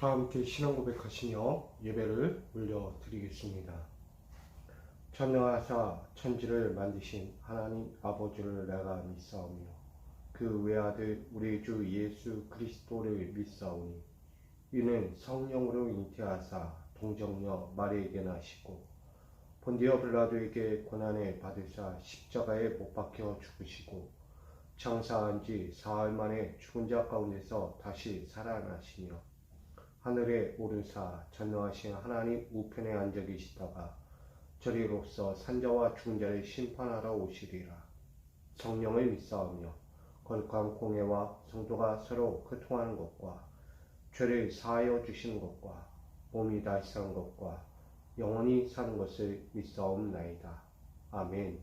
다 함께 신앙 고백하시며 예배를 올려드리겠습니다. 전능하사 천지를 만드신 하나님 아버지를 내가 믿사오며 그 외아들 우리 주 예수 그리스도를 믿사오니 이는 성령으로 잉태하사 동정녀 마리에게 나시고 본디오 빌라도에게 고난을 받으사 십자가에 못 박혀 죽으시고 장사한 지 사흘 만에 죽은 자 가운데서 다시 살아나시며 하늘에 오르사 전능하신 하나님 우편에 앉아 계시다가 저리로서 산자와 죽은 자를 심판하러 오시리라. 성령을 믿사오며 거룩한 공예와 성도가 서로 교통하는 것과 죄를 사하여 주시는 것과 몸이 다시 사는 것과 영원히 사는 것을 믿사옵나이다. 아멘.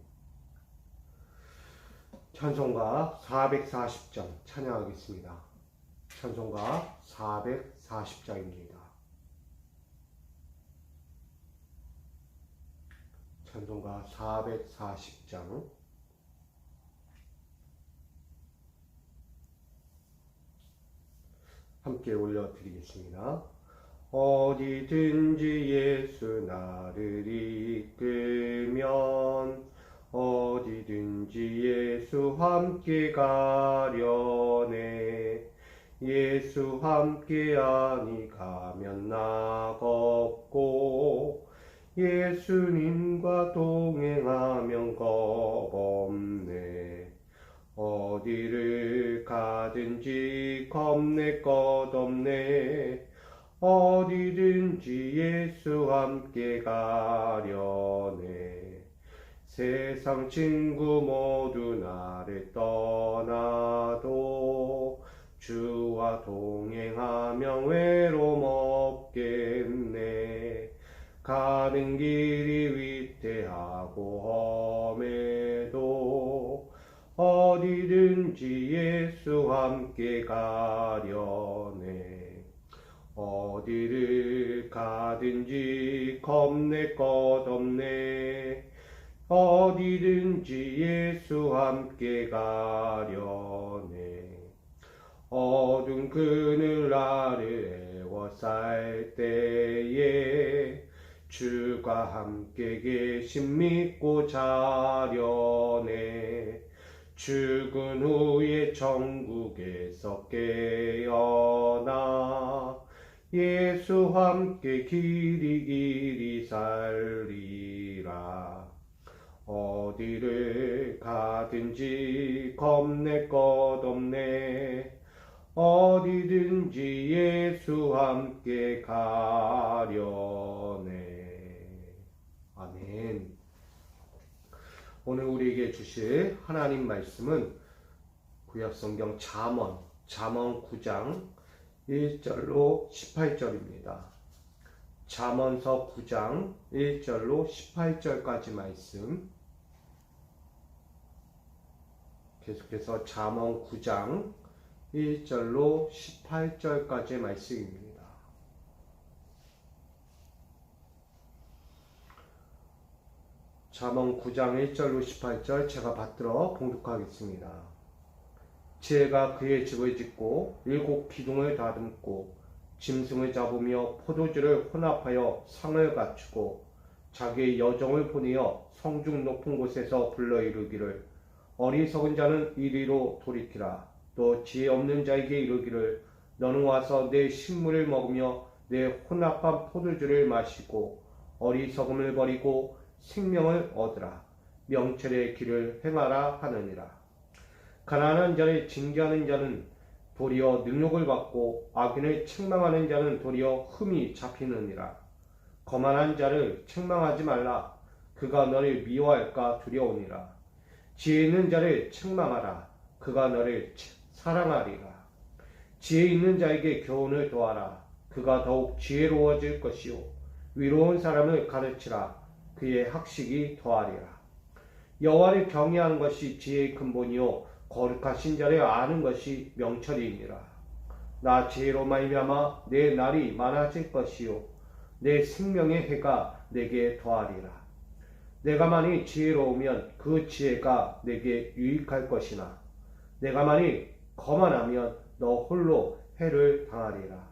찬송가 440장 찬양하겠습니다. 찬송가 440장입니다. 찬송가 440장 함께 올려드리겠습니다. 어디든지 예수 나를 이끌면 어디든지 예수 함께 가려네. 예수 함께 아니 가면 낙없고 예수님과 동행하면 겁없네. 어디를 가든지 겁낼 것 없네. 어디든지 예수 함께 가려네. 세상 친구 모두 나를 떠나도 주와 동행하면 외로움 없겠네. 가는 길이 위태하고 험해도 어디든지 예수 함께 가려네. 어디를 가든지 겁낼 것 없네. 어디든지 예수 함께 가려네. 어두운 그늘 나를 애워쌀 때에 주가 함께 계심 믿고 자려네. 죽은 후에 천국에서 깨어나 예수 함께 길이 살리라. 어디를 가든지 겁낼 것 없네. 어디든지 예수 함께 가려네. 아멘. 오늘 우리에게 주실 하나님 말씀은 구약성경 잠언 9장 1절로 18절입니다. 잠언서 9장 1절로 18절까지 말씀. 계속해서 잠언 9장 1절로 18절까지의 말씀입니다. 잠언 9장 1절로 18절 제가 받들어 봉독하겠습니다. 지혜가 그의 집을 짓고 7 기둥을 다듬고 짐승을 잡으며 포도주를 혼합하여 상을 갖추고 자기의 여종을 보내어 성중 높은 곳에서 불러 이르기를 어리석은 자는 이리로 돌이키라. 또 지혜 없는 자에게 이르기를 너는 와서 내 식물을 먹으며 내 혼합한 포도주를 마시고 어리석음을 버리고 생명을 얻으라. 명철의 길을 행하라 하느니라. 가난한 자를 징계하는 자는 도리어 능욕을 받고 악인을 책망하는 자는 도리어 흠이 잡히느니라. 거만한 자를 책망하지 말라. 그가 너를 미워할까 두려우니라. 지혜 있는 자를 책망하라. 그가 너를 사랑하리라. 지혜 있는 자에게 교훈을 도하라. 그가 더욱 지혜로워질 것이요 위로운 사람을 가르치라. 그의 학식이 더하리라. 여호와를 경외하는 것이 지혜의 근본이요 거룩하신 자를 아는 것이 명철이니라. 나 지혜로 말미암아 내 날이 많아질 것이요 내 생명의 해가 내게 더하리라. 내가 만일 지혜로우면 그 지혜가 내게 유익할 것이나 내가 만일 거만하면 너 홀로 해를 당하리라.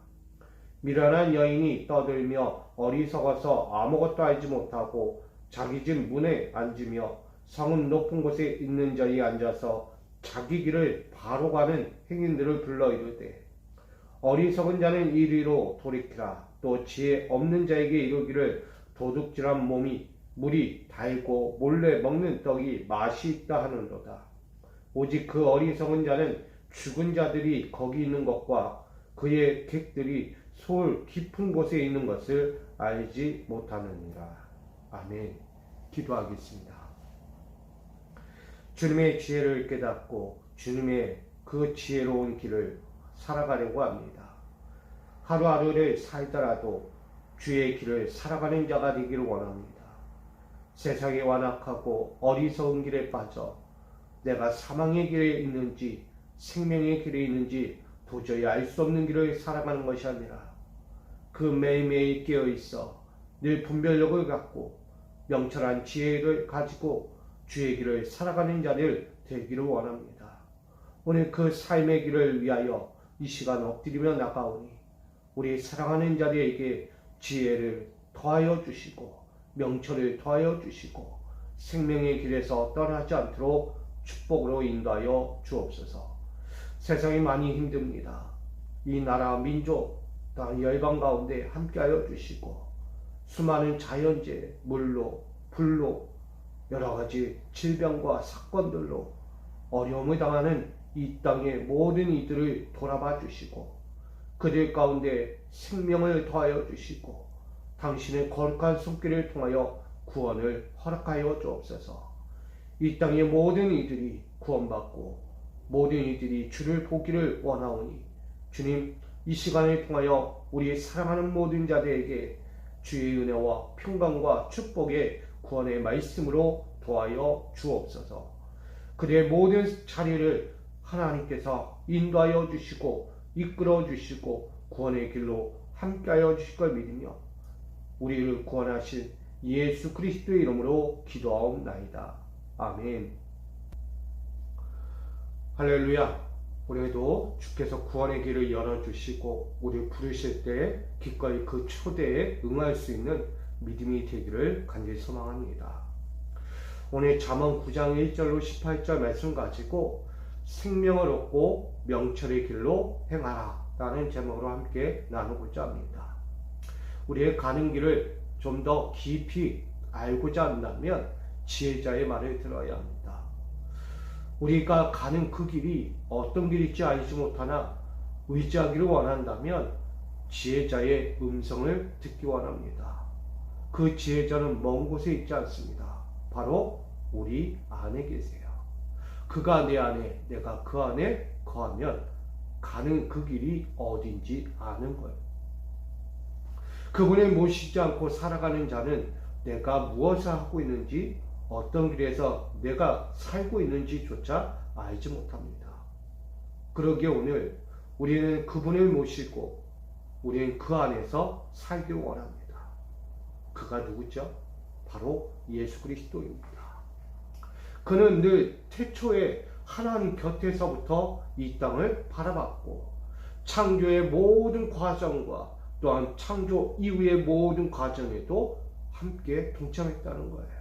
미련한 여인이 떠들며 어리석어서 아무것도 알지 못하고 자기 집 문에 앉으며 성은 높은 곳에 있는 자리에 앉아서 자기 길을 바로 가는 행인들을 불러 이르되 어리석은 자는 이리로 돌이키라. 또 지혜 없는 자에게 이르기를 도둑질한 몸이 물이 달고 몰래 먹는 떡이 맛이 있다 하는도다. 오직 그 어리석은 자는 죽은 자들이 거기 있는 것과 그의 객들이 소울 깊은 곳에 있는 것을 알지 못하느니라. 아멘. 기도하겠습니다. 주님의 지혜를 깨닫고 주님의 그 지혜로운 길을 살아가려고 합니다. 하루하루를 살더라도 주의 길을 살아가는 자가 되기를 원합니다. 세상에 완악하고 어리석은 길에 빠져 내가 사망의 길에 있는지 생명의 길에 있는지 도저히 알 수 없는 길을 살아가는 것이 아니라 그 매일매일 깨어있어 늘 분별력을 갖고 명철한 지혜를 가지고 주의 길을 살아가는 자를 되기를 원합니다. 오늘 그 삶의 길을 위하여 이 시간 엎드리며 나가오니 우리 사랑하는 자들에게 지혜를 더하여 주시고 명철을 더하여 주시고 생명의 길에서 떠나지 않도록 축복으로 인도하여 주옵소서. 세상이 많이 힘듭니다. 이 나라 민족 다 열방 가운데 함께하여 주시고 수많은 자연재해, 물로 불로 여러 가지 질병과 사건들로 어려움을 당하는 이 땅의 모든 이들을 돌아봐 주시고 그들 가운데 생명을 더하여 주시고 당신의 거룩한 손길을 통하여 구원을 허락하여 주옵소서. 이 땅의 모든 이들이 구원받고 모든 이들이 주를 보기를 원하오니 주님 이 시간을 통하여 우리 사랑하는 모든 자들에게 주의 은혜와 평강과 축복의 구원의 말씀으로 도하여 주옵소서. 그들의 모든 자리를 하나님께서 인도하여 주시고 이끌어 주시고 구원의 길로 함께하여 주실 걸 믿으며 우리를 구원하신 예수 그리스도의 이름으로 기도하옵나이다. 아멘. 할렐루야. 우리도 주께서 구원의 길을 열어주시고 우리 부르실 때 기꺼이 그 초대에 응할 수 있는 믿음이 되기를 간절히 소망합니다. 오늘 잠언 9장 1절로 18절 말씀 가지고 생명을 얻고 명철의 길로 행하라 라는 제목으로 함께 나누고자 합니다. 우리의 가는 길을 좀 더 깊이 알고자 한다면 지혜자의 말을 들어야 합니다. 우리가 가는 그 길이 어떤 길일지 알지 못하나 의지하기를 원한다면 지혜자의 음성을 듣기 원합니다. 그 지혜자는 먼 곳에 있지 않습니다. 바로 우리 안에 계세요. 그가 내 안에, 내가 그 안에 거하면 가는 그 길이 어딘지 아는 거예요. 그분을 모시지 않고 살아가는 자는 내가 무엇을 하고 있는지 어떤 길에서 내가 살고 있는지조차 알지 못합니다. 그러기에 오늘 우리는 그분을 모시고 우리는 그 안에서 살기를 원합니다. 그가 누구죠? 바로 예수 그리스도입니다. 그는 늘 태초에 하나님 곁에서부터 이 땅을 바라봤고 창조의 모든 과정과 또한 창조 이후의 모든 과정에도 함께 동참했다는 거예요.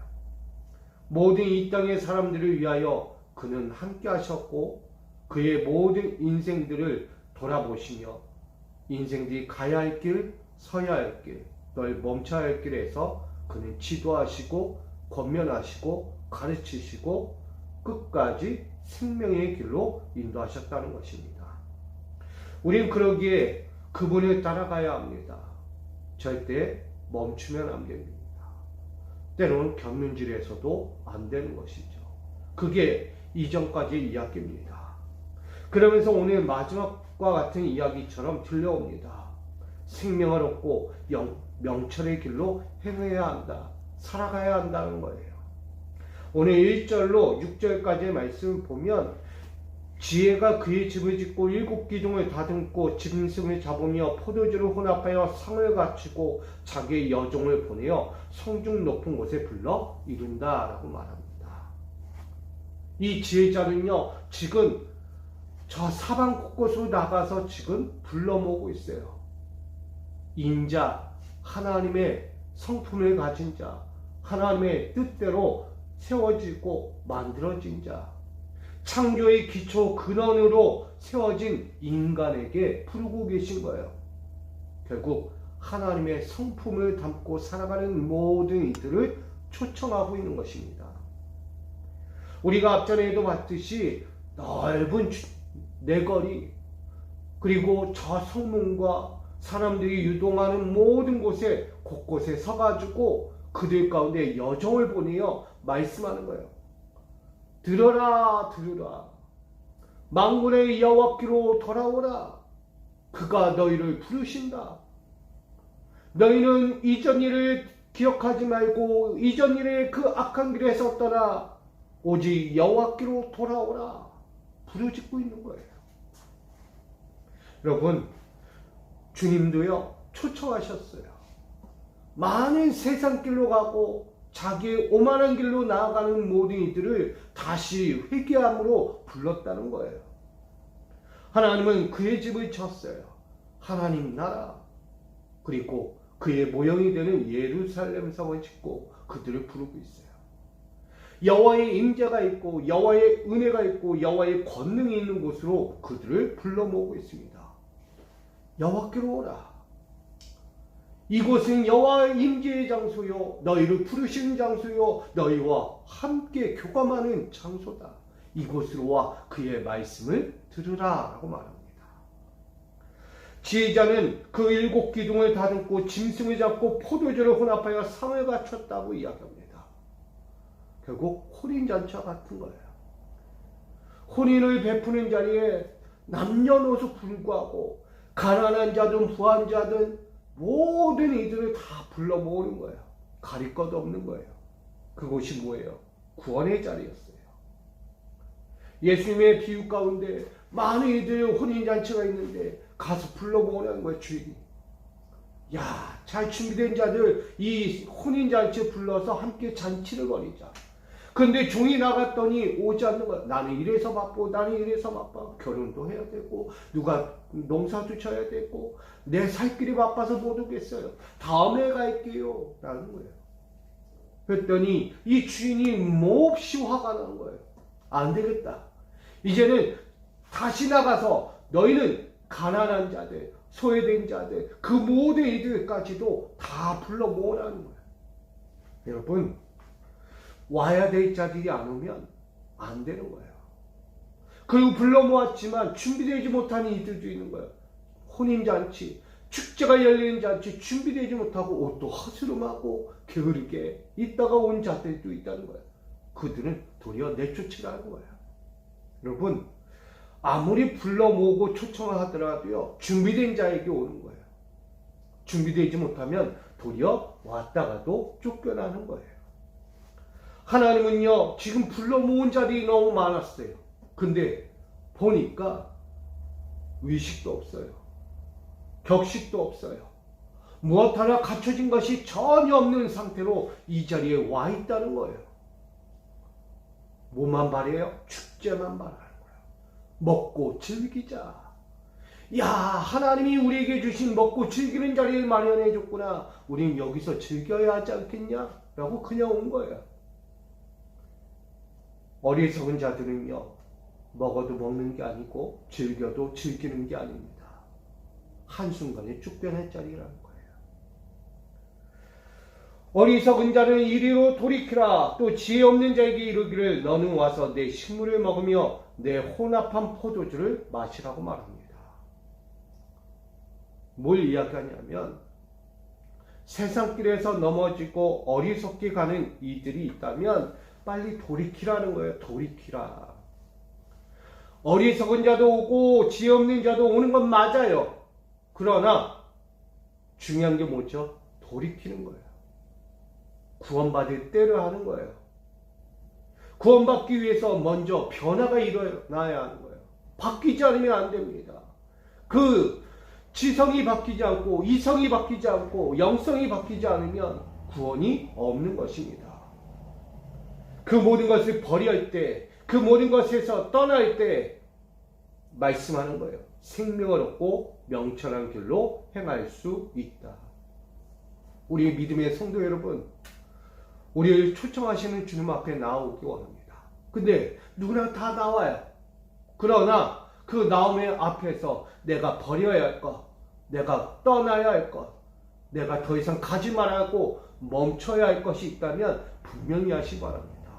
모든 이 땅의 사람들을 위하여 그는 함께 하셨고 그의 모든 인생들을 돌아보시며 인생들이 가야 할 길, 서야 할 길, 널 멈춰야 할 길에서 그는 지도하시고 권면하시고 가르치시고 끝까지 생명의 길로 인도하셨다는 것입니다. 우린 그러기에 그분을 따라가야 합니다. 절대 멈추면 안 됩니다. 때로는 경륜질에서도 안 되는 것이죠. 그게 이전까지의 이야기입니다. 그러면서 오늘 마지막과 같은 이야기처럼 들려옵니다. 생명을 얻고 명철의 길로 행해야 한다. 살아가야 한다는 거예요. 오늘 1절로 6절까지의 말씀을 보면 지혜가 그의 집을 짓고 7기둥을 다듬고 짐승을 잡으며 포도주를 혼합하여 상을 갖추고 자기의 여종을 보내어 성중 높은 곳에 불러 이룬다 라고 말합니다. 이 지혜자는요 지금 저 사방 곳곳으로 나가서 지금 불러 모으고 있어요. 인자, 하나님의 성품을 가진 자, 하나님의 뜻대로 세워지고 만들어진 자, 창조의 기초 근원으로 세워진 인간에게 부르고 계신 거예요. 결국 하나님의 성품을 담고 살아가는 모든 이들을 초청하고 있는 것입니다. 우리가 앞전에도 봤듯이 넓은 내거리, 그리고 저 성문과 사람들이 유동하는 모든 곳에 곳곳에 서가지고 그들 가운데 여정을 보내어 말씀하는 거예요. 들어라, 들으라. 만군의 여호와께로 돌아오라. 그가 너희를 부르신다. 너희는 이전 일을 기억하지 말고 이전 일의 그 악한 길에서 떠나 오직 여호와께로 돌아오라. 부르짖고 있는 거예요. 여러분, 주님도요 초청하셨어요. 많은 세상 길로 가고 자기의 오만한 길로 나아가는 모든 이들을 다시 회개함으로 불렀다는 거예요. 하나님은 그의 집을 쳤어요. 하나님 나라, 그리고 그의 모형이 되는 예루살렘 성을 짓고 그들을 부르고 있어요. 여호와의 임재가 있고 여호와의 은혜가 있고 여호와의 권능이 있는 곳으로 그들을 불러 모으고 있습니다. 여호와께로 오라. 이곳은 여호와의 임재의 장소요, 너희를 부르시는 장소요, 너희와 함께 교감하는 장소다. 이곳으로 와 그의 말씀을 들으라 라고 말합니다. 지혜자는 그 7 기둥을 다듬고 짐승을 잡고 포도주를 혼합하여 상을 갖췄다고 이야기합니다. 결국 혼인잔치와 같은 거예요. 혼인을 베푸는 자리에 남녀노소 불구하고 가난한 자든 부한 자든 모든 이들을 다 불러 모으는 거예요. 가릴 것 없는 거예요. 그곳이 뭐예요? 구원의 자리였어요. 예수님의 비유 가운데 많은 이들의 혼인잔치가 있는데 가서 불러 모으는 거예요, 주인이. 야, 잘 준비된 자들 이 혼인잔치에 불러서 함께 잔치를 벌이자. 근데 종이 나갔더니 오지 않는 거야. 나는 이래서 바빠, 나는 이래서 바빠. 결혼도 해야 되고 누가 농사도 쳐야 되고 내 살 길이 바빠서 못 오겠어요. 다음에 갈게요 라는 거예요. 그랬더니 이 주인이 몹시 화가 난 거예요. 안 되겠다. 이제는 다시 나가서 너희는 가난한 자들, 소외된 자들, 그 모든 이들까지도 다 불러 모으라는 거예요. 여러분, 와야 될 자들이 안 오면 안 되는 거예요. 그리고 불러 모았지만 준비되지 못한 이들도 있는 거예요. 혼인잔치, 축제가 열리는 잔치 준비되지 못하고 옷도 허스름하고 게으르게 있다가 온 자들도 있다는 거예요. 그들은 도리어 내쫓으라는 거예요. 여러분, 아무리 불러 모으고 초청을 하더라도요, 준비된 자에게 오는 거예요. 준비되지 못하면 도리어 왔다가도 쫓겨나는 거예요. 하나님은요, 지금 불러 모은 자들이 너무 많았어요. 근데 보니까 의식도 없어요. 격식도 없어요. 무엇 하나 갖춰진 것이 전혀 없는 상태로 이 자리에 와 있다는 거예요. 뭐만 바래요? 축제만 바라는 거예요. 먹고 즐기자. 야, 하나님이 우리에게 주신 먹고 즐기는 자리를 마련해 줬구나. 우린 여기서 즐겨야 하지 않겠냐? 라고 그냥 온 거예요. 어리석은 자들은요, 먹어도 먹는 게 아니고 즐겨도 즐기는 게 아닙니다. 한순간에 쫓겨날 자리라는 거예요. 어리석은 자는 이리로 돌이키라. 또 지혜 없는 자에게 이르기를 너는 와서 내 식물을 먹으며 내 혼합한 포도주를 마시라고 말합니다. 뭘 이야기하냐면 세상길에서 넘어지고 어리석게 가는 이들이 있다면 빨리 돌이키라는 거예요. 돌이키라. 어리석은 자도 오고 지혜 없는 자도 오는 건 맞아요. 그러나 중요한 게 뭐죠? 돌이키는 거예요. 구원받을 때를 하는 거예요. 구원받기 위해서 먼저 변화가 일어나야 하는 거예요. 바뀌지 않으면 안 됩니다. 그 지성이 바뀌지 않고 이성이 바뀌지 않고 영성이 바뀌지 않으면 구원이 없는 것입니다. 그 모든 것을 버릴 때, 그 모든 것에서 떠날 때 말씀하는 거예요. 생명을 얻고 명철한 길로 행할 수 있다. 우리 믿음의 성도 여러분, 우리를 초청하시는 주님 앞에 나오기 원합니다. 근데 누구나 다 나와요. 그러나 그 나옴의 앞에서 내가 버려야 할 것, 내가 떠나야 할 것, 내가 더 이상 가지 말아야 하고 멈춰야 할 것이 있다면 분명히 하시 바랍니다.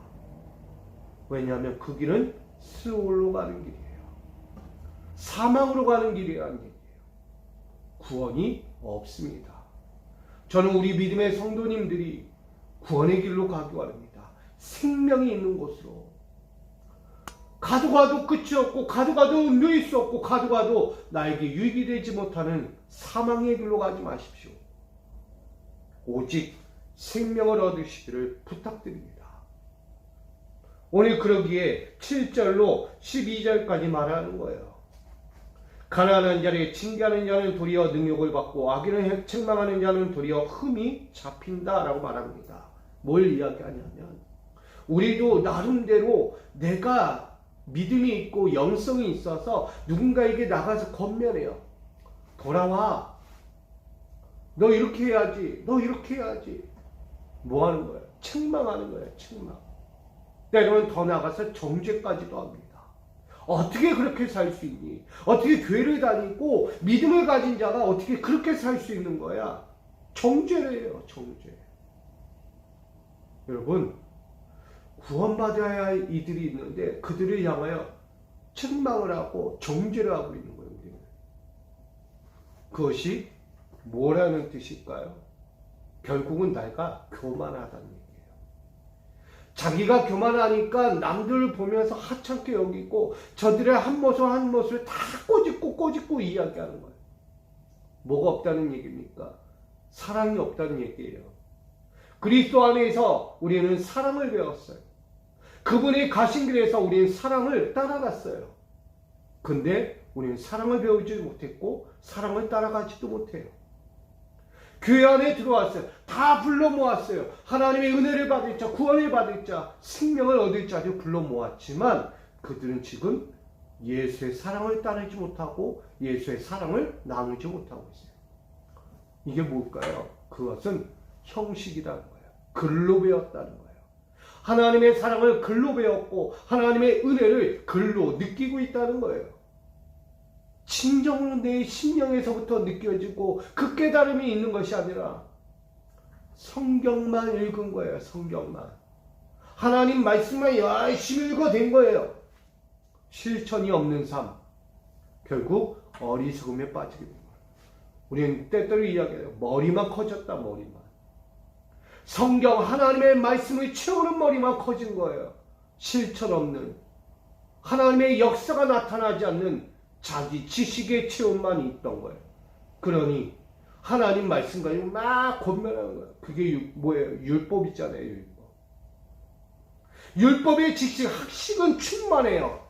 왜냐하면 그 길은 스올로 가는 길이에요. 사망으로 가는 길이라는 얘기예요. 구원이 없습니다. 저는 우리 믿음의 성도님들이 구원의 길로 가기 원합니다. 생명이 있는 곳으로. 가도 가도 끝이 없고 가도 가도 누릴 수 없고 가도 가도 나에게 유익이 되지 못하는 사망의 길로 가지 마십시오. 오직 생명을 얻으시기를 부탁드립니다. 오늘 그러기에 7절로 12절까지 말하는 거예요. 가난한 자를 징계하는 자는 도리어 능욕을 받고 악인을 책망하는 자는 도리어 흠이 잡힌다라고 말합니다. 뭘 이야기하냐면 우리도 나름대로 내가 믿음이 있고 영성이 있어서 누군가에게 나가서 권면해요. 돌아와. 너 이렇게 해야지. 너 이렇게 해야지. 뭐 하는 거예요? 책망하는 거예요. 책망. 때로는 더 나가서 정죄까지도 합니다. 어떻게 그렇게 살 수 있니? 어떻게 교회를 다니고 믿음을 가진 자가 어떻게 그렇게 살 수 있는 거야? 정죄래요. 정죄. 여러분, 구원받아야 할 이들이 있는데 그들을 향하여 책망을 하고 정죄를 하고 있는 거예요. 우리는. 그것이 뭐라는 뜻일까요? 결국은 내가 교만하다는 얘기예요. 자기가 교만하니까 남들을 보면서 하찮게 여기고 저들의 한 모습 한 모습을 다 꼬집고 이야기하는 거예요. 뭐가 없다는 얘기입니까? 사랑이 없다는 얘기예요. 그리스도 안에서 우리는 사랑을 배웠어요. 그분이 가신 길에서 우리는 사랑을 따라갔어요. 근데 우리는 사랑을 배우지 못했고 사랑을 따라가지도 못해요. 교회 안에 들어왔어요. 다 불러 모았어요. 하나님의 은혜를 받을 자, 구원을 받을 자, 생명을 얻을 자를 불러 모았지만 그들은 지금 예수의 사랑을 따르지 못하고 예수의 사랑을 나누지 못하고 있어요. 이게 뭘까요? 그것은 형식이라는 거예요. 글로 배웠다는 거예요. 하나님의 사랑을 글로 배웠고 하나님의 은혜를 글로 느끼고 있다는 거예요. 진정으로 내 심령에서부터 느껴지고 그 깨달음이 있는 것이 아니라 성경만 읽은 거예요. 성경만. 하나님 말씀만 열심히 읽어댄 거예요. 실천이 없는 삶. 결국 어리석음에 빠지게 됩니다. 우리는 때때로 이야기해요. 머리만 커졌다. 머리만. 성경 하나님의 말씀을 채우는 머리만 커진 거예요. 실천 없는 하나님의 역사가 나타나지 않는 자기 지식의 체험만 있던 거예요. 그러니 하나님 말씀 가지고 막 권면하는 거예요. 그게 뭐예요? 율법이잖아요. 율법. 율법의 지식, 학식은 충만해요.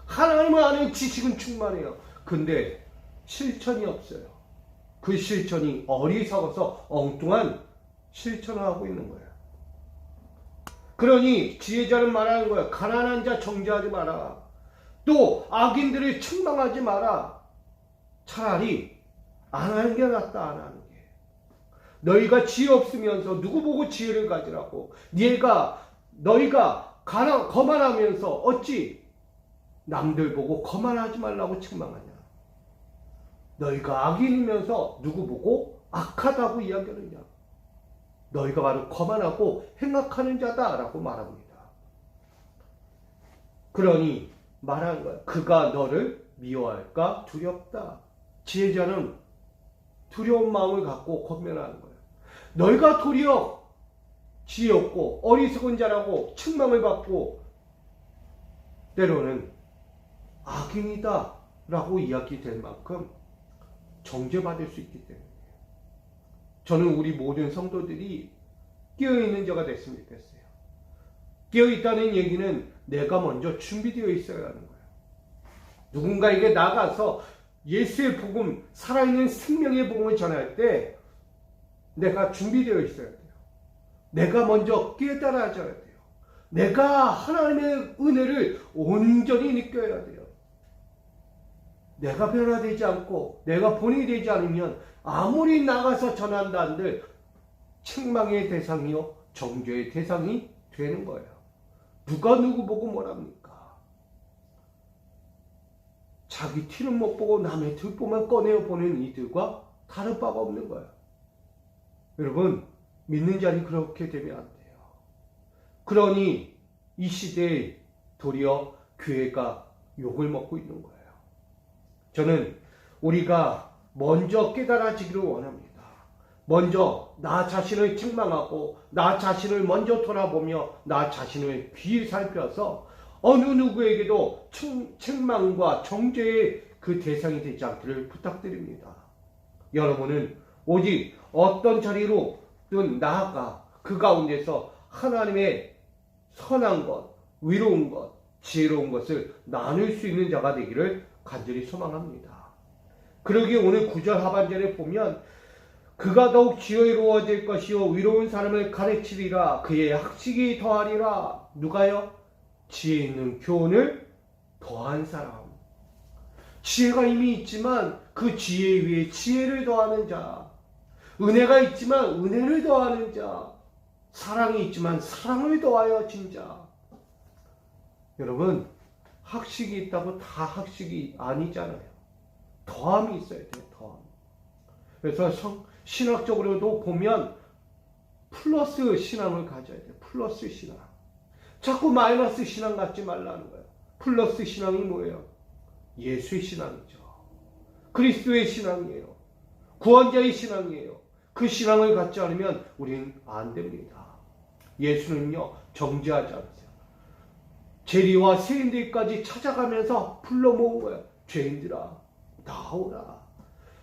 하나님을 아는 지식은 충만해요. 근데 실천이 없어요. 그 실천이 어리석어서 엉뚱한 실천을 하고 있는 거예요. 그러니 지혜자는 말하는 거예요. 가난한 자 정죄하지 마라. 또 악인들을 책망하지 마라. 차라리 안 하는 게 낫다. 안 하는 게. 너희가 지혜 없으면서 누구 보고 지혜를 가지라고. 너희가 거만하면서 어찌 남들 보고 거만하지 말라고 책망하냐. 너희가 악인이면서 누구 보고 악하다고 이야기하느냐. 너희가 바로 거만하고 행악하는 자다라고 말합니다. 그러니 말하는 거야. 그가 너를 미워할까 두렵다. 지혜자는 두려운 마음을 갖고 권면하는 거예요. 너희가 도리어 지혜 없고 어리석은 자라고 책망을 받고 때로는 악인이다 라고 이야기될 만큼 정죄받을 수 있기 때문에 저는 우리 모든 성도들이 깨어있는 자가 됐으면 좋겠어요. 깨어있다는 얘기는 내가 먼저 준비되어 있어야 하는 거예요. 누군가에게 나가서 예수의 복음, 살아있는 생명의 복음을 전할 때 내가 준비되어 있어야 돼요. 내가 먼저 깨달아져야 돼요. 내가 하나님의 은혜를 온전히 느껴야 돼요. 내가 변화되지 않고 내가 본이 되지 않으면 아무리 나가서 전한다 한들 책망의 대상이요 정죄의 대상이 되는 거예요. 누가 누구 보고 뭐랍니까? 자기 티는 못 보고 남의 뒷부만 꺼내어 보는 이들과 다른 바가 없는 거예요. 여러분, 믿는 자니 그렇게 되면 안 돼요. 그러니 이 시대에 도리어 교회가 욕을 먹고 있는 거예요. 저는 우리가 먼저 깨달아지기를 원합니다. 먼저 나 자신을 책망하고 나 자신을 먼저 돌아보며 나 자신을 귀 살펴서 어느 누구에게도 책망과 정죄의 그 대상이 되지 않기를 부탁드립니다. 여러분은 오직 어떤 자리로든 나아가 그 가운데서 하나님의 선한 것, 위로운 것, 지혜로운 것을 나눌 수 있는 자가 되기를 간절히 소망합니다. 그러기에 오늘 9절 하반절에 보면 그가 더욱 지혜로워질 것이요 위로운 사람을 가르치리라. 그의 학식이 더하리라. 누가요? 지혜 있는 교훈을 더한 사람. 지혜가 이미 있지만 그 지혜 위에 지혜를 더하는 자. 은혜가 있지만 은혜를 더하는 자. 사랑이 있지만 사랑을 더하여 진 자. 여러분, 학식이 있다고 다 학식이 아니잖아요. 더함이 있어야 돼요. 더함. 그래서 신학적으로도 보면 플러스 신앙을 가져야 돼요. 플러스 신앙. 자꾸 마이너스 신앙 갖지 말라는 거예요. 플러스 신앙이 뭐예요? 예수의 신앙이죠. 그리스도의 신앙이에요. 구원자의 신앙이에요. 그 신앙을 갖지 않으면 우리는 안 됩니다. 예수는요, 정죄하지 않으세요. 재리와 세인들까지 찾아가면서 불러 모은 거예요. 죄인들아, 나오라.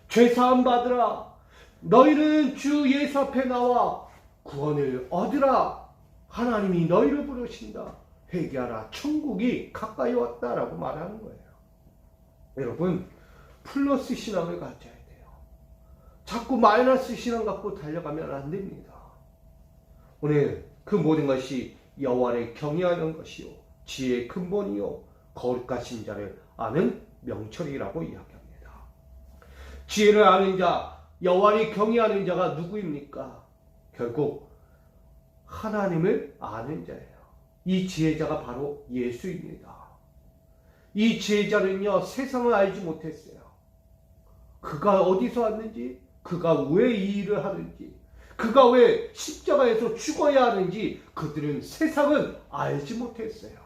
죄사함 받으라. 너희는 주 예수 앞에 나와 구원을 얻으라. 하나님이 너희를 부르신다. 회개하라. 천국이 가까이 왔다라고 말하는 거예요. 여러분, 플러스 신앙을 가져야 돼요. 자꾸 마이너스 신앙 갖고 달려가면 안 됩니다. 오늘 그 모든 것이 여호와를 경외하는 것이요 지혜의 근본이요 거룩하신 자를 아는 명철이라고 이야기합니다. 지혜를 아는 자, 여호와를 경외하는 자가 누구입니까? 결국 하나님을 아는 자예요. 이 지혜자가 바로 예수입니다. 이 지혜자는요, 세상을 알지 못했어요. 그가 어디서 왔는지, 그가 왜 이 일을 하는지, 그가 왜 십자가에서 죽어야 하는지 그들은 세상은 알지 못했어요.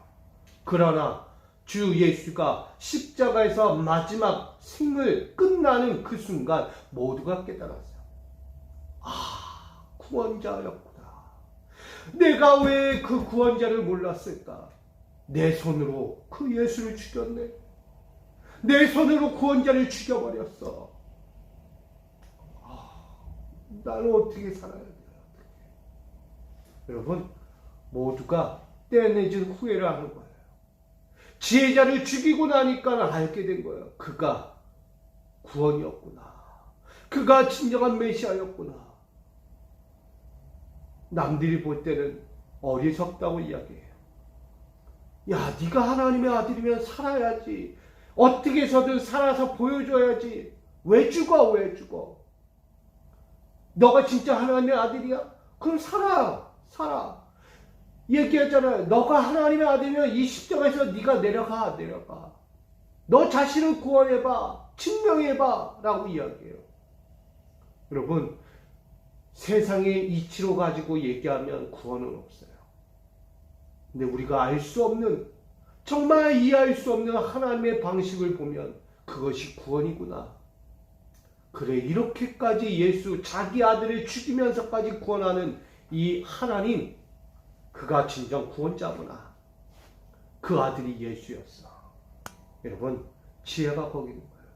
그러나 주 예수가 십자가에서 마지막 생을 끝나는 그 순간 모두가 깨달았어요. 아, 구원자였구나. 내가 왜 그 구원자를 몰랐을까? 내 손으로 그 예수를 죽였네. 내 손으로 구원자를 죽여버렸어. 나는 어떻게 살아야 돼요? 여러분, 모두가 떼내준 후회를 하는 거예요. 지혜자를 죽이고 나니까 알게 된 거예요. 그가 구원이었구나. 그가 진정한 메시아였구나. 남들이 볼 때는 어리석다고 이야기해요. 야, 네가 하나님의 아들이면 살아야지. 어떻게 해서든 살아서 보여줘야지. 왜 죽어? 왜 죽어? 너가 진짜 하나님의 아들이야? 그럼 살아. 얘기했잖아요. 너가 하나님의 아들이면 이 십자가에서 네가 내려가. 너 자신을 구원해봐. 증명해봐. 라고 이야기해요. 여러분, 세상의 이치로 가지고 얘기하면 구원은 없어요. 근데 우리가 알 수 없는, 정말 이해할 수 없는 하나님의 방식을 보면 그것이 구원이구나. 그래, 이렇게까지 예수 자기 아들을 죽이면서까지 구원하는 이 하나님, 그가 진정 구원자구나. 그 아들이 예수였어. 여러분, 지혜가 거기 있는 거예요.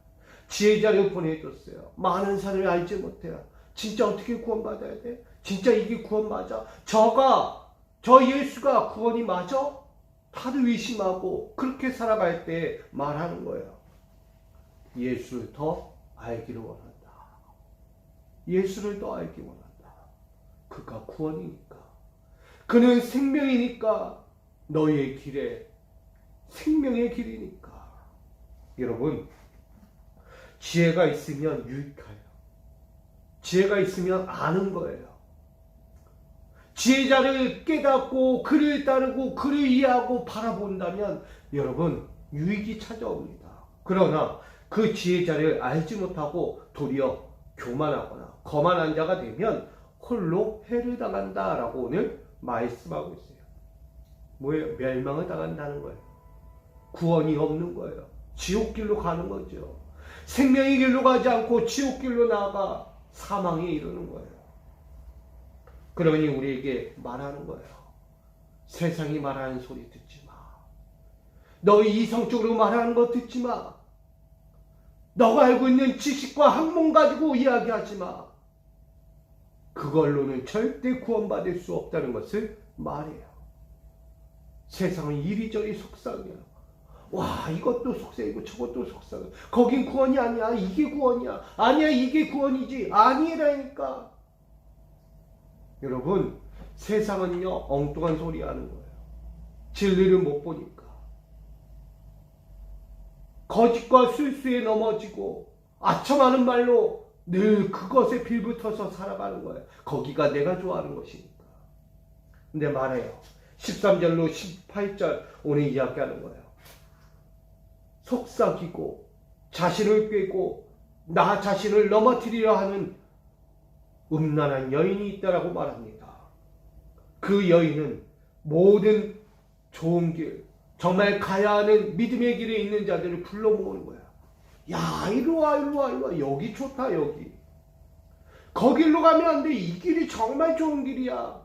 지혜자를 보내줬어요. 많은 사람이 알지 못해요. 진짜 어떻게 구원받아야 돼? 진짜 이게 구원 맞아? 저 예수가 구원이 맞아? 다들 의심하고 그렇게 살아갈 때 말하는 거예요. 예수를 더 알기를 원한다. 예수를 더 알기 원한다. 그가 구원이니까. 그는 생명이니까. 너희의 길에 생명의 길이니까. 여러분, 지혜가 있으면 유익해요. 지혜가 있으면 아는 거예요. 지혜자를 깨닫고 그를 따르고 그를 이해하고 바라본다면 여러분 유익이 찾아옵니다. 그러나 그 지혜자를 알지 못하고 도리어 교만하거나 거만한 자가 되면 홀로 해를 당한다라고 오늘 말씀하고 있어요. 뭐예요? 멸망을 당한다는 거예요. 구원이 없는 거예요. 지옥길로 가는 거죠. 생명의 길로 가지 않고 지옥길로 나아가 사망에 이르는 거예요. 그러니 우리에게 말하는 거예요. 세상이 말하는 소리 듣지 마. 너 이성적으로 말하는 거 듣지 마. 너가 알고 있는 지식과 학문 가지고 이야기하지 마. 그걸로는 절대 구원받을 수 없다는 것을 말해요. 세상은 이리저리 속상해요. 와, 이것도 속상이고 저것도 속상해. 거긴 구원이 아니야. 이게 구원이야. 아니야, 이게 구원이지. 아니라니까. 여러분, 세상은요 엉뚱한 소리 하는 거예요. 진리를 못 보니까. 거짓과 술수에 넘어지고 아첨하는 말로 늘 그것에 빌붙어서 살아가는 거예요. 거기가 내가 좋아하는 것이니까. 근데 말해요. 13절로 18절 오늘 이야기하는 거예요. 속삭이고 자신을 꿰고 나 자신을 넘어뜨리려 하는 음란한 여인이 있다라고 말합니다. 그 여인은 모든 좋은 길, 정말 가야 하는 믿음의 길에 있는 자들을 불러 모으는 거야. 야, 이리와, 이리와, 이리와. 여기 좋다, 여기. 거길로 가면 안 돼. 이 길이 정말 좋은 길이야.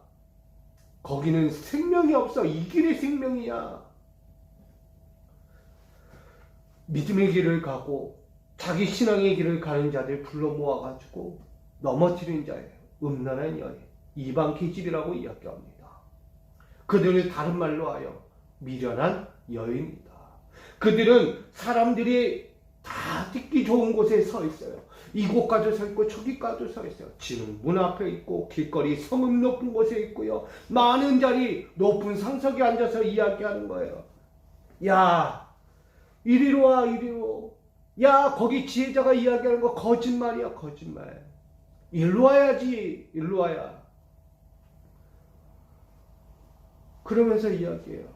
거기는 생명이 없어. 이 길이 생명이야. 믿음의 길을 가고 자기 신앙의 길을 가는 자들 불러 모아가지고 넘어뜨린 자예요. 음란한 여인, 이방 계집이라고 이야기합니다. 그들을 다른 말로 하여 미련한 여인이다. 그들은 사람들이 다 듣기 좋은 곳에 서 있어요. 이곳까지 서 있고 저기까지 서 있어요. 지는 문 앞에 있고 길거리 성읍 높은 곳에 있고요. 많은 자리 높은 상석에 앉아서 이야기하는 거예요. 야, 이리로 와, 이리로. 야, 거기 지혜자가 이야기하는 거 거짓말이야, 거짓말. 일로 와야지, 일로 와야. 그러면서 이야기해요.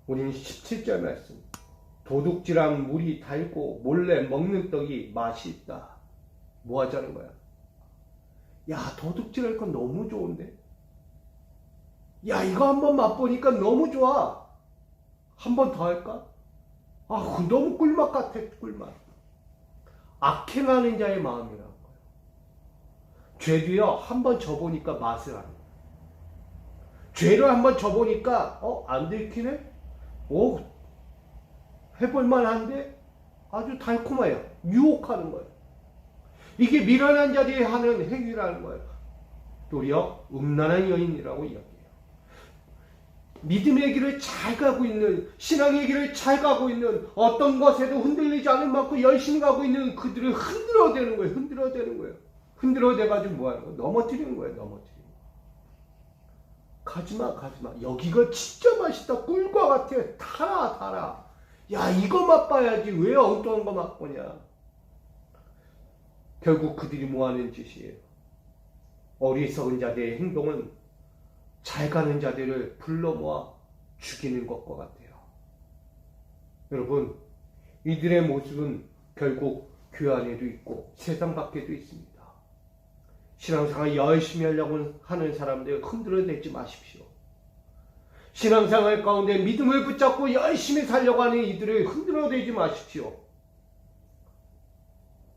우리는 17절 말씀. 도둑질한 물이 달고 몰래 먹는 떡이 맛이 있다. 뭐 하자는 거야? 야, 도둑질할 건 너무 좋은데? 야, 이거 한번 맛보니까 너무 좋아. 한 번 더 할까? 아, 너무 꿀맛 같아, 꿀맛. 악행하는 자의 마음이라는 거예요. 죄도요, 한 번 져보니까 맛을 안 해. 죄를 한번 져보니까, 안 들키네? 해볼만 한데? 아주 달콤해요. 유혹하는 거예요. 이게 미련한 자들이 하는 행위라는 거예요. 도리어 음란한 여인이라고 이야기해요. 믿음의 길을 잘 가고 있는, 신앙의 길을 잘 가고 있는, 어떤 것에도 흔들리지 않을 만큼 열심히 가고 있는 그들을 흔들어대는 거예요. 흔들어대는 거예요. 흔들어대가지고 뭐 하는 거예요? 넘어뜨리는 거예요. 넘어뜨리는 거예요. 가지마, 가지마. 여기가 진짜 맛있다. 꿀과 같아. 달아, 달아. 야, 이거 맛봐야지. 왜 엉뚱한 거 맛보냐. 결국 그들이 뭐 하는 짓이에요? 어리석은 자들의 행동은 잘 가는 자들을 불러 모아 죽이는 것과 같아요. 여러분, 이들의 모습은 결국 교회 안에도 있고 세상 밖에도 있습니다. 신앙생활 열심히 하려고 하는 사람들 흔들어내지 마십시오. 신앙생활 가운데 믿음을 붙잡고 열심히 살려고 하는 이들을 흔들어내지 마십시오.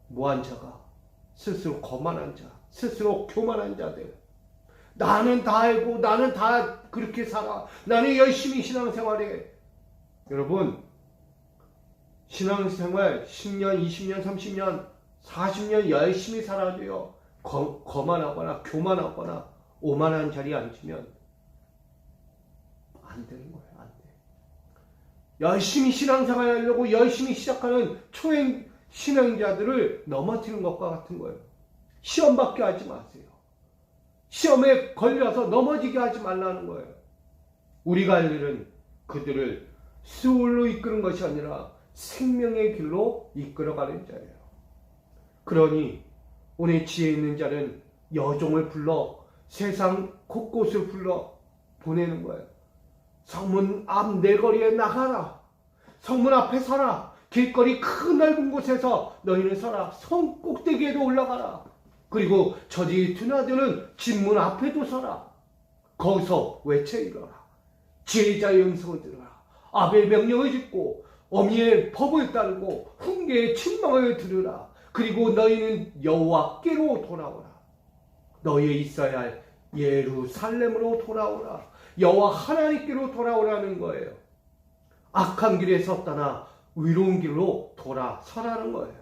무한 자가, 스스로 거만한 자, 스스로 교만한 자들, 나는 다 알고 나는 다 그렇게 살아, 나는 열심히 신앙생활해. 여러분, 신앙생활 10년, 20년, 30년, 40년 열심히 살아도요, 거만하거나 교만하거나 오만한 자리에 앉으면 안 되는 거예요. 안 돼. 열심히 신앙생활 하려고 열심히 시작하는 초행 신앙자들을 넘어뜨리는 것과 같은 거예요. 시험받게 하지 마세요. 시험에 걸려서 넘어지게 하지 말라는 거예요. 우리가 할 일은 그들을 수월로 이끄는 것이 아니라 생명의 길로 이끌어가는 자예요. 그러니 오늘 지혜 있는 자는 여종을 불러 세상 곳곳을 불러 보내는 거예요. 성문 앞 내거리에 나가라. 성문 앞에 서라. 길거리 큰 넓은 곳에서 너희는 서라. 성 꼭대기에도 올라가라. 그리고 저지 드나드는 집문 앞에도 서라. 거기서 외쳐 이르라. 지혜자의 음성을 들으라. 아벨 명령을 듣고 어미의 법을 따르고 훈계의 책망을 들으라. 그리고 너희는 여호와께로 돌아오라. 너희의 있어야 할 예루살렘으로 돌아오라. 여호와 하나님께로 돌아오라는 거예요. 악한 길에서 떠나 의로운 길로 돌아서라는 거예요.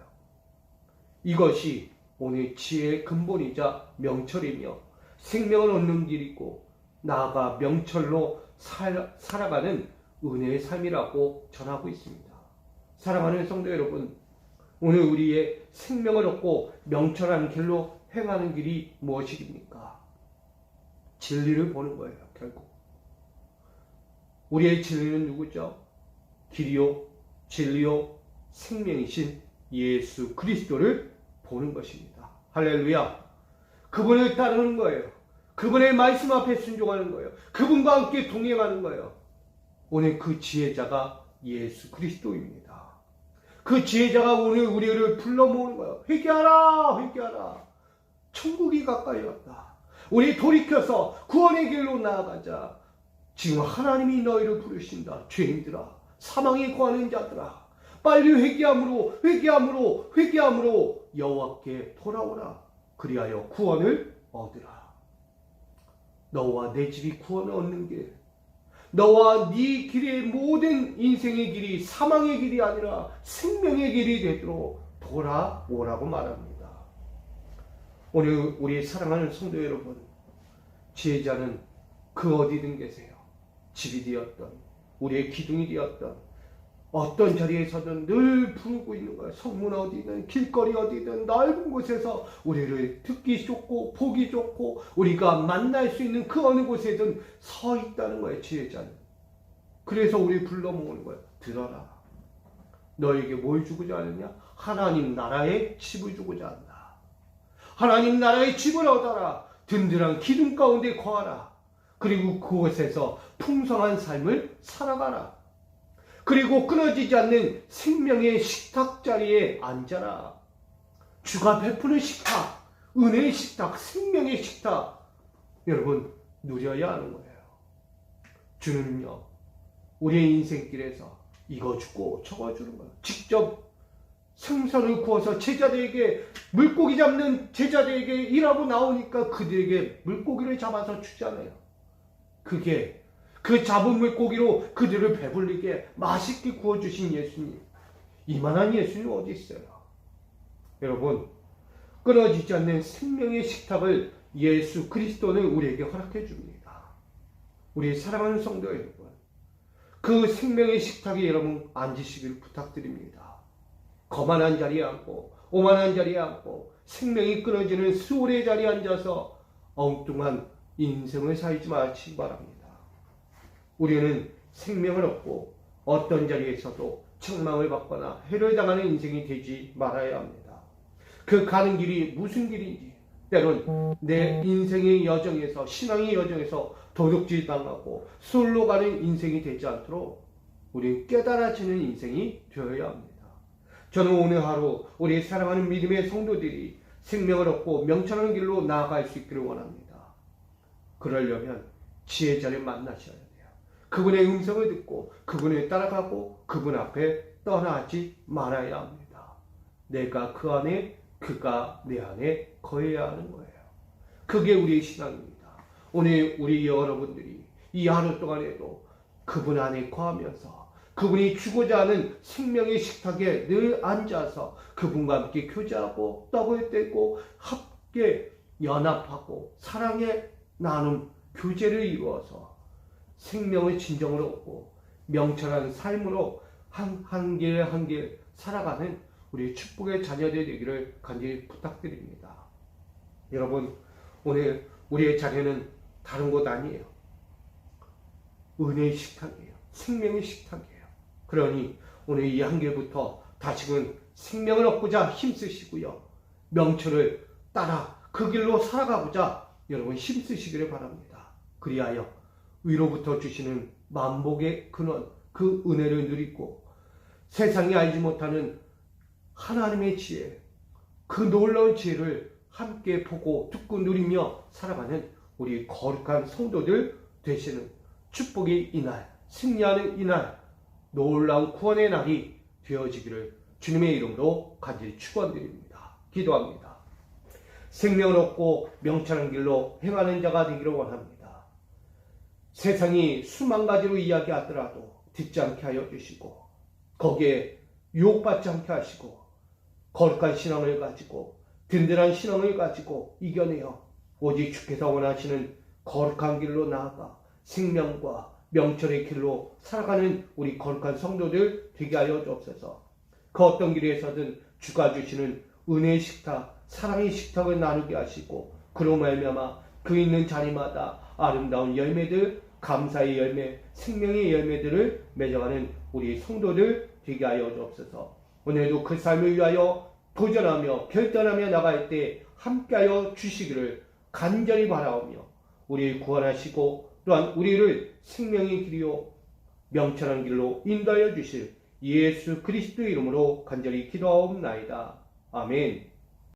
이것이 오늘 지혜의 근본이자 명철이며 생명을 얻는 길이고 나아가 명철로 살아가는 은혜의 삶이라고 전하고 있습니다. 사랑하는 성도 여러분, 오늘 우리의 생명을 얻고 명철한 길로 행하는 길이 무엇입니까? 진리를 보는 거예요. 결국 우리의 진리는 누구죠? 길이요 진리요 생명이신 예수 그리스도를 보는 것입니다. 할렐루야. 그분을 따르는 거예요. 그분의 말씀 앞에 순종하는 거예요. 그분과 함께 동행하는 거예요. 오늘 그 지혜자가 예수 그리스도입니다. 그 지혜자가 오늘 우리를 불러 모으는 거예요. 회개하라, 회개하라. 천국이 가까이 왔다. 우리 돌이켜서 구원의 길로 나아가자. 지금 하나님이 너희를 부르신다. 죄인들아, 사망에 거하는 자들아, 빨리 회개함으로 여호와께 돌아오라. 그리하여 구원을 얻으라. 너와 내 집이 구원을 얻는 길, 너와 네 길의 모든 인생의 길이 사망의 길이 아니라 생명의 길이 되도록 돌아오라고 말합니다. 오늘 우리 사랑하는 성도 여러분, 지혜자는 그 어디든 계세요. 집이 되었던, 우리의 기둥이 되었던, 어떤 자리에서든 늘 부르고 있는 거예요. 성문 어디든 길거리 어디든 넓은 곳에서 우리를 듣기 좋고 보기 좋고 우리가 만날 수 있는 그 어느 곳에든 서 있다는 거예요. 지혜자는. 그래서 우리 불러 모으는 거예요. 들어라. 너에게 뭘 주고자 하느냐? 하나님 나라의 집을 주고자 한다. 하나님 나라의 집을 얻어라. 든든한 기둥 가운데 거하라. 그리고 그곳에서 풍성한 삶을 살아가라. 그리고 끊어지지 않는 생명의 식탁 자리에 앉아라. 주가 베푸는 식탁, 은혜의 식탁, 생명의 식탁, 여러분 누려야 하는 거예요. 주는요, 우리의 인생길에서 이거 주고 저거 주는 거예요. 직접 생선을 구워서 제자들에게, 물고기 잡는 제자들에게 일하고 나오니까 그들에게 물고기를 잡아서 주잖아요. 그게 그 잡은 물고기로 그들을 배불리게 맛있게 구워주신 예수님, 이만한 예수님 어디 있어요? 여러분, 끊어지지 않는 생명의 식탁을 예수 그리스도는 우리에게 허락해 줍니다. 우리 사랑하는 성도 여러분, 그 생명의 식탁에 여러분 앉으시길 부탁드립니다. 거만한 자리에 앉고 오만한 자리에 앉고 생명이 끊어지는 수월의 자리에 앉아서 엉뚱한 인생을 살지 마시기 바랍니다. 우리는 생명을 얻고 어떤 자리에서도 책망을 받거나 해를 당하는 인생이 되지 말아야 합니다. 그 가는 길이 무슨 길인지, 때론 내 인생의 여정에서, 신앙의 여정에서 도둑질 당하고 술로 가는 인생이 되지 않도록 우리는 깨달아지는 인생이 되어야 합니다. 저는 오늘 하루 우리 사랑하는 믿음의 성도들이 생명을 얻고 명철한 길로 나아갈 수 있기를 원합니다. 그러려면 지혜자를 만나셔야 돼요. 그분의 음성을 듣고 그분을 따라가고 그분 앞에 떠나지 말아야 합니다. 내가 그 안에, 그가 내 안에 거해야 하는 거예요. 그게 우리의 신앙입니다. 오늘 우리 여러분들이 이 하루 동안에도 그분 안에 거하면서 그분이 주고자 하는 생명의 식탁에 늘 앉아서 그분과 함께 교제하고 떡을 떼고 함께 연합하고 사랑의 나눔, 교제를 이루어서 생명의 진정을 얻고 명철한 삶으로 한 길 한 길 살아가는 우리 축복의 자녀들 되기를 간절히 부탁드립니다. 여러분, 오늘 우리의 자리는 다른 곳 아니에요. 은혜의 식탁이에요. 생명의 식탁이에요. 그러니 오늘 이 한계부터 다시금 생명을 얻고자 힘쓰시고요. 명철을 따라 그 길로 살아가고자 여러분 힘쓰시기를 바랍니다. 그리하여 위로부터 주시는 만복의 근원, 그 은혜를 누리고 세상이 알지 못하는 하나님의 지혜, 그 놀라운 지혜를 함께 보고 듣고 누리며 살아가는 우리 거룩한 성도들 되시는 축복의 이날, 승리하는 이날, 놀라운 구원의 날이 되어지기를 주님의 이름으로 간절히 축원드립니다. 기도합니다. 생명을 얻고 명철한 길로 행하는 자가 되기를 원합니다. 세상이 수만 가지로 이야기하더라도 듣지 않게 하여 주시고 거기에 유혹받지 않게 하시고 거룩한 신앙을 가지고 든든한 신앙을 가지고 이겨내어 오직 주께서 원하시는 거룩한 길로 나아가 생명과 명철의 길로 살아가는 우리 거룩한 성도들 되게 하여 주옵소서. 그 어떤 길에서든 주가 주시는 은혜의 식탁, 사랑의 식탁을 나누게 하시고 그로 말미암아 그 있는 자리마다 아름다운 열매들, 감사의 열매, 생명의 열매들을 맺어가는 우리 성도들 되게 하여 주옵소서. 오늘도 그 삶을 위하여 도전하며 결단하며 나갈 때 함께하여 주시기를 간절히 바라오며 우리를 구원하시고 또한 우리를 생명의 길이요 명철한 길로 인도하여 주실 예수 그리스도 이름으로 간절히 기도하옵나이다. 아멘.